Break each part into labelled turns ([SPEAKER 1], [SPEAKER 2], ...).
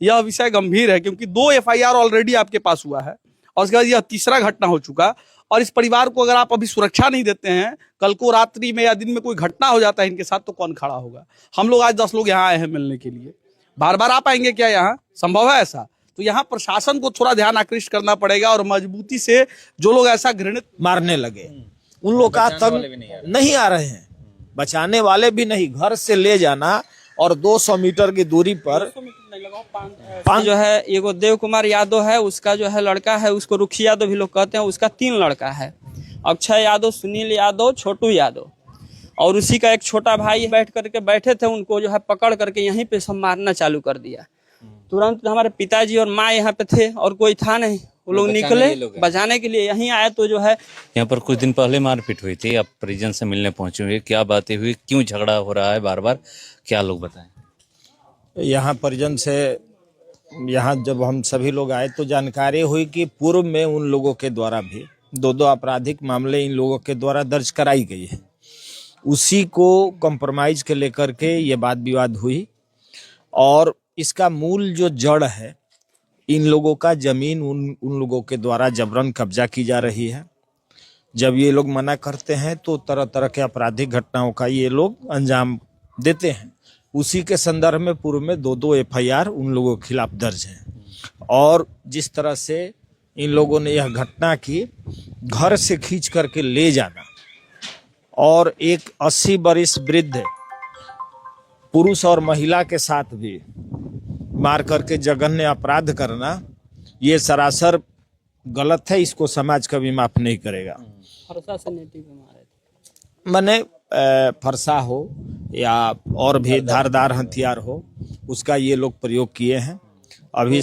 [SPEAKER 1] यह विषय गंभीर है, क्योंकि 2 FIR ऑलरेडी आपके पास हुआ है और उसके बाद यह तीसरा घटना हो चुका। और इस परिवार को अगर आप अभी सुरक्षा नहीं देते हैं, कल को रात्रि में या दिन में कोई घटना हो जाता है इनके साथ, तो कौन खड़ा होगा? हम लोग आज 10 लोग यहाँ आए हैं मिलने के लिए, बार बार आ पाएंगे क्या? यहाँ संभव है ऐसा? तो यहाँ प्रशासन को थोड़ा ध्यान आकृष्ट करना पड़ेगा और मजबूती से जो लोग ऐसा घृणित
[SPEAKER 2] मारने लगे उन लोग का तंग नहीं आ रहे हैं, बचाने वाले भी नहीं। घर से ले जाना और 200 मीटर की दूरी पर
[SPEAKER 3] जो है एगो देव कुमार यादव है, उसका जो है लड़का है, उसको रुखी यादव भी लोग कहते हैं, उसका 3 लड़का है, अक्षय यादव, सुनील यादव, छोटू यादव, और उसी का एक छोटा भाई बैठे थे, उनको जो है पकड़ करके यहीं पे सब मारना चालू कर दिया। तुरंत हमारे पिताजी और माँ यहाँ पे थे और कोई था नहीं, वो लोग निकले बचाने के लिए, यहीं आए तो जो है
[SPEAKER 4] यहाँ पर कुछ दिन पहले मारपीट हुई थी, अब परिजन से मिलने पहुंचे हुए, क्या बातें हुई, क्यों झगड़ा हो रहा है बार बार, क्या लोग बताएं?
[SPEAKER 2] यहाँ परिजन से यहाँ जब हम सभी लोग आए तो जानकारी हुई कि पूर्व में उन लोगों के द्वारा भी 2 आपराधिक मामले इन लोगों के द्वारा दर्ज कराई गई है। उसी को कॉम्प्रोमाइज के लेकर के ये वाद विवाद हुई और इसका मूल जो जड़ है, इन लोगों का जमीन उन लोगों के द्वारा जबरन कब्जा की जा रही है। जब ये लोग मना करते हैं तो तरह तरह के आपराधिक घटनाओं का ये लोग अंजाम देते हैं। उसी के संदर्भ में पूर्व में 2 FIR उन लोगों के खिलाफ दर्ज है। और जिस तरह से इन लोगों ने यह घटना की, घर से खींच करके ले जाना और एक 80 वर्ष वृद्ध पुरुष और महिला के साथ भी मार करके जघन्य अपराध करना, ये सरासर गलत है। इसको समाज कभी माफ नहीं करेगा।
[SPEAKER 3] फरसा से नेटिव मारे थे,
[SPEAKER 2] माने फरसा हो या और भी धारदार हथियार हो, उसका ये लोग प्रयोग किए हैं। अभी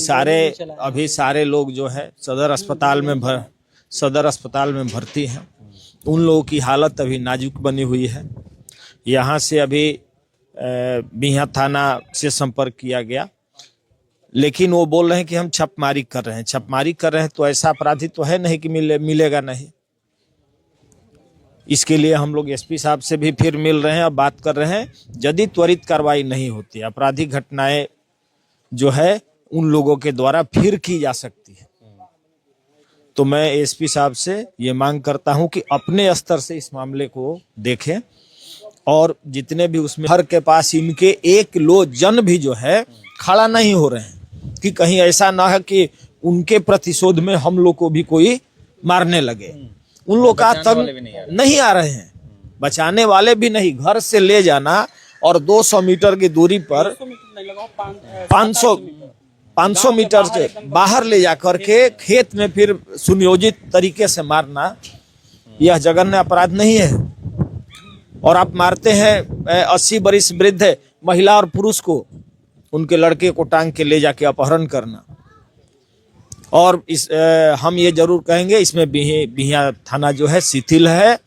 [SPEAKER 2] सारे लोग जो है सदर अस्पताल में भर्ती हैं। उन लोगों की हालत अभी नाजुक बनी हुई है। यहाँ से अभी बिहियां थाना से संपर्क किया गया, लेकिन वो बोल रहे हैं कि हम छापेमारी कर रहे हैं तो ऐसा अपराधी तो है नहीं कि मिलेगा नहीं। इसके लिए हम लोग SP साहब से भी फिर मिल रहे हैं और बात कर रहे हैं। यदि त्वरित कार्रवाई नहीं होती, आपराधिक घटनाएं जो है उन लोगों के द्वारा फिर की जा सकती है, तो मैं SP साहब से ये मांग करता हूं कि अपने स्तर से इस मामले को देखें और जितने भी उसमें हर के पास इनके 1 जन भी जो है खड़ा नहीं हो रहे हैं कि कहीं ऐसा ना है कि उनके प्रतिशोध में हम लोग को भी कोई मारने लगे। उन लोग का तंग नहीं आ रहे हैं, बचाने वाले भी नहीं। घर से ले जाना और 200 मीटर की दूरी पर 500 मीटर से बाहर ले जाकर के खेत में फिर सुनियोजित तरीके से मारना, यह जघन्य अपराध नहीं है। और आप मारते हैं 80 वर्ष वृद्ध महिला और पुरुष को, उनके लड़के को टांग के ले जाके अपहरण करना। और हम ये जरूर कहेंगे, इसमें बिहियां थाना जो है शिथिल है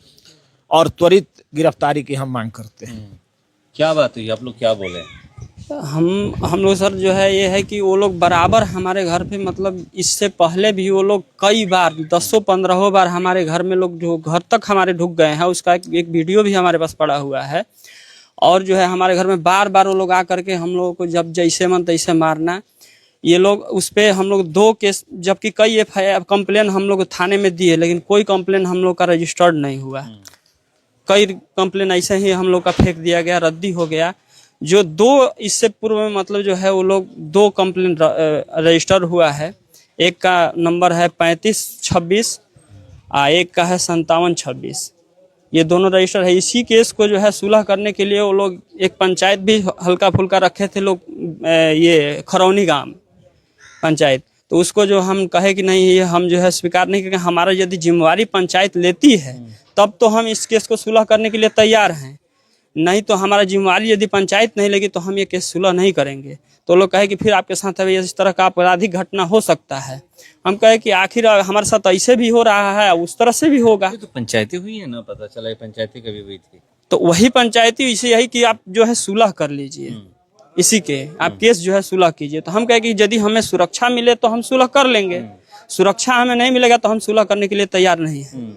[SPEAKER 2] और त्वरित गिरफ्तारी की हम मांग करते हैं।
[SPEAKER 4] क्या बात हुई, आप लोग क्या बोले?
[SPEAKER 3] हम लोग सर जो है ये है कि वो लोग बराबर हमारे घर पे, मतलब इससे पहले भी वो लोग कई बार 10-15 बार हमारे घर में लोग जो घर तक हमारे ढुक गए हैं, उसका एक वीडियो भी हमारे पास पड़ा हुआ है। और जो है हमारे घर में बार बार वो लोग आ करके हम लोगों को जब जैसे मन तैसे मारना। ये लोग उस पर हम लोग 2 केस, जबकि कई FIR कंप्लेन हम लोग थाने में दिए, लेकिन कोई कंप्लेन हम लोग का रजिस्टर्ड नहीं हुआ। कई कंप्लेन ऐसे ही हम लोग का फेंक दिया गया, रद्दी हो गया। जो 2 इससे पूर्व में मतलब जो है वो लोग 2 कंप्लेन रजिस्टर हुआ है। एक का नंबर है 3526 और एक का है 5726। ये दोनों रजिस्टर है। इसी केस को जो है सुलह करने के लिए वो लोग एक पंचायत भी हल्का फुल्का रखे थे लोग, ये खरौनी गांव पंचायत। तो उसको जो हम कहे कि नहीं, ये हम जो है स्वीकार नहीं करेंगे। हमारा यदि जिम्मेवारी पंचायत लेती है तब तो हम इस केस को सुलह करने के लिए तैयार हैं, नहीं तो हमारा जिम्मेवारी यदि पंचायत नहीं लेगी तो हम ये केस सुलह नहीं करेंगे। तो लोग कहे कि फिर आपके साथ अभी इस तरह का आपराधिक घटना हो सकता है। हम कहे कि आखिर हमारे साथ ऐसे भी हो रहा है, उस तरह से भी होगा।
[SPEAKER 4] तो पंचायती हुई है ना, पता चला पंचायती कभी हुई थी,
[SPEAKER 3] तो वही पंचायती इसे यही कि आप जो है सुलह कर लीजिए, इसी के आप केस जो है सुलह कीजिए। तो हम कहे कि यदि हमें सुरक्षा मिले तो हम सुलह कर लेंगे, सुरक्षा हमें नहीं मिलेगा तो हम सुलह करने के लिए तैयार नहीं है।